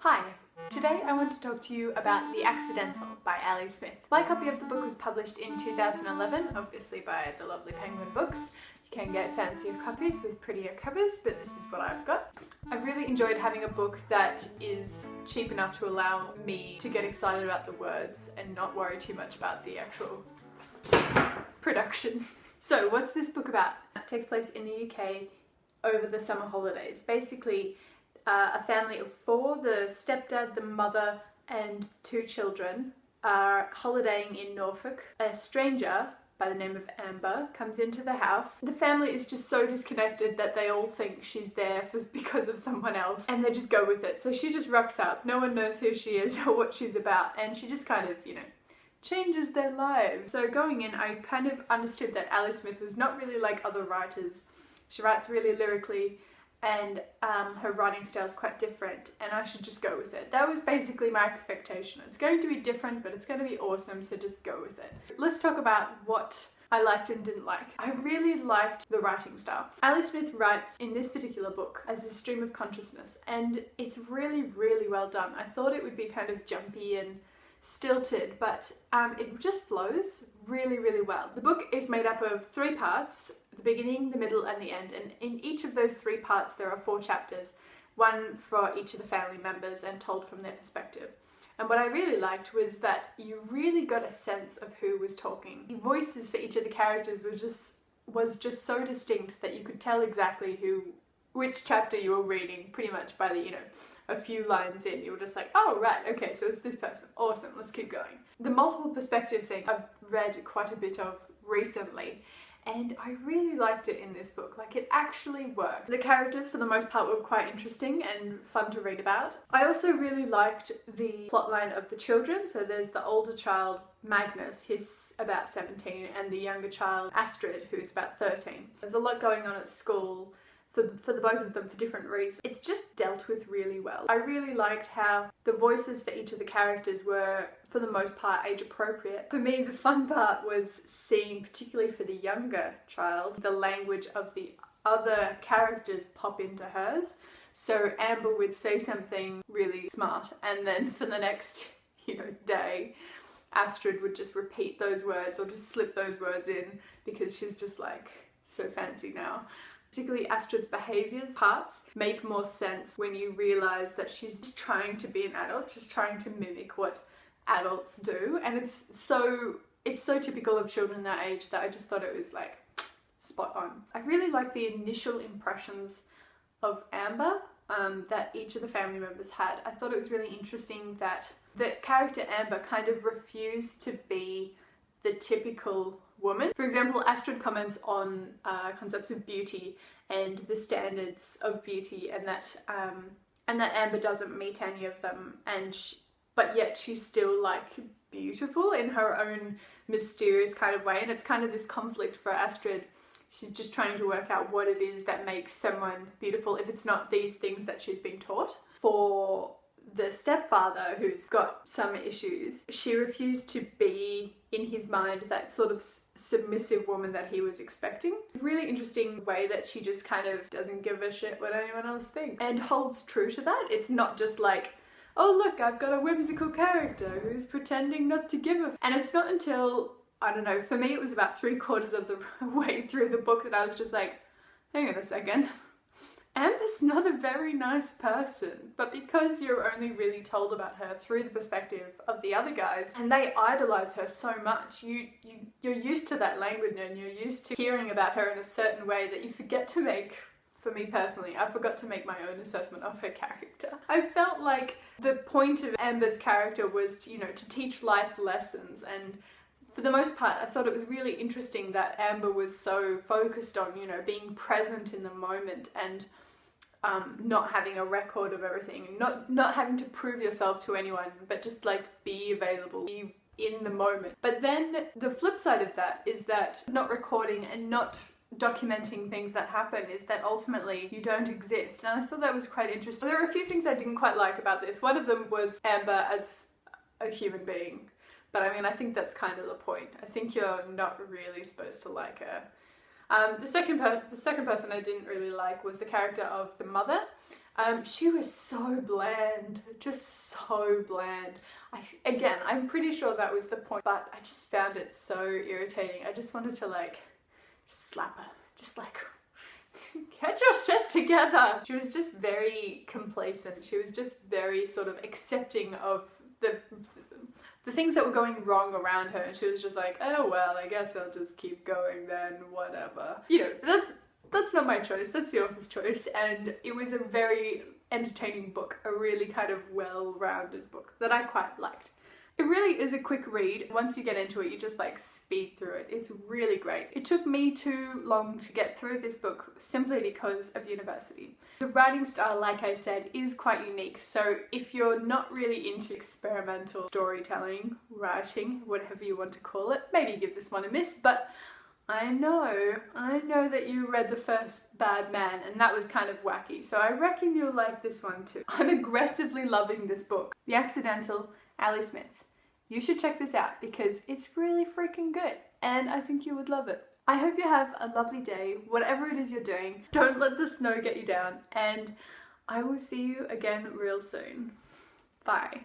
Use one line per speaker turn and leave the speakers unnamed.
Hi! Today I want to talk to you about The Accidental by Ali Smith. My copy of the book was published in 2011, obviously by the lovely Penguin Books. You can get fancier copies with prettier covers, but this is what I've got. I've really enjoyed having a book that is cheap enough to allow me to get excited about the words and not worry too much about the actual production. So what's this book about? It takes place in the UK over the summer holidays. Basically, a family of four, the stepdad, the mother and two children, are holidaying in Norfolk. A stranger by the name of Amber comes into the house. The family is just so disconnected that they all think she's there because of someone else, and they just go with it. So she just rocks up, no one knows who she is or what she's about, and she just kind of, changes their lives. So going in, I kind of understood that Ali Smith was not really like other writers. She writes really lyrically, and her writing style is quite different, and I should just go with it. That was basically my expectation. It's going to be different, but it's going to be awesome, so just go with it. Let's talk about what I liked and didn't like. I really liked the writing style. Ali Smith writes in this particular book as a stream of consciousness, and it's really, really well done. I thought it would be kind of jumpy and stilted, but it just flows really, really well. The book is made up of 3 parts: the beginning, the middle and the end, and in each of those 3 parts there are 4 chapters, one for each of the family members and told from their perspective. And what I really liked was that you really got a sense of who was talking. The voices for each of the characters was just so distinct that you could tell exactly which chapter you were reading pretty much by the, a few lines in. You were just like, oh right, okay, so it's this person. Awesome, let's keep going. The multiple perspective thing I've read quite a bit of recently, and I really liked it in this book. Like, it actually worked. The characters for the most part were quite interesting and fun to read about. I also really liked the plotline of the children. So there's the older child, Magnus, he's about 17, and the younger child, Astrid, who's about 13. There's a lot going on at school for the both of them for different reasons. It's just dealt with really well. I really liked how the voices for each of the characters were, for the most part, age appropriate. For me, the fun part was seeing, particularly for the younger child, the language of the other characters pop into hers. So Amber would say something really smart, and then for the next, day, Astrid would just repeat those words or just slip those words in because she's just like so fancy now. Particularly Astrid's behaviours parts make more sense when you realise that she's just trying to be an adult, just trying to mimic what adults do, and it's so typical of children that age that I just thought it was like spot on. I really like the initial impressions of Amber that each of the family members had. I thought it was really interesting that the character Amber kind of refused to be the typical woman. For example, Astrid comments on concepts of beauty and the standards of beauty, and that Amber doesn't meet any of them, but yet she's still like beautiful in her own mysterious kind of way, and it's kind of this conflict for Astrid. She's just trying to work out what it is that makes someone beautiful if it's not these things that she's been taught. For the stepfather, who's got some issues, she refused to be, in his mind, that sort of submissive woman that he was expecting. It's a really interesting way that she just kind of doesn't give a shit what anyone else thinks, and holds true to that. It's not just like, oh look, I've got a whimsical character who's pretending not to give a... And it's not until, I don't know, for me it was about 3/4 of the way through the book that I was just like, hang on a second. Amber's not a very nice person, but because you're only really told about her through the perspective of the other guys, and they idolise her so much, you're used to that language and you're used to hearing about her in a certain way that you forget to make, for me personally, I forgot to make my own assessment of her character. I felt like the point of Amber's character was, to teach life lessons, and for the most part, I thought it was really interesting that Amber was so focused on, being present in the moment and not having a record of everything, and not having to prove yourself to anyone, but just like be available, be in the moment. But then the flip side of that is that not recording and not documenting things that happen is that ultimately you don't exist. And I thought that was quite interesting. There are a few things I didn't quite like about this. One of them was Amber as a human being. But I mean, I think that's kind of the point. I think you're not really supposed to like her. The second person I didn't really like was the character of the mother. She was so bland, just so bland. Again, I'm pretty sure that was the point, but I just found it so irritating. I just wanted to like slap her, just like, get your shit together. She was just very complacent. She was just very sort of accepting of the things that were going wrong around her, and she was just like, oh well, I guess I'll just keep going then, whatever. You know, that's not my choice, that's the author's choice, and it was a very entertaining book, a really kind of well-rounded book that I quite liked. It really is a quick read. Once you get into it, you just like speed through it. It's really great. It took me too long to get through this book simply because of university. The writing style, like I said, is quite unique. So if you're not really into experimental storytelling, writing, whatever you want to call it, maybe give this one a miss. But I know that you read the first Bad Man and that was kind of wacky. So I reckon you'll like this one too. I'm aggressively loving this book. The Accidental, Ali Smith. You should check this out because it's really freaking good and I think you would love it. I hope you have a lovely day, whatever it is you're doing. Don't let the snow get you down, and I will see you again real soon. Bye.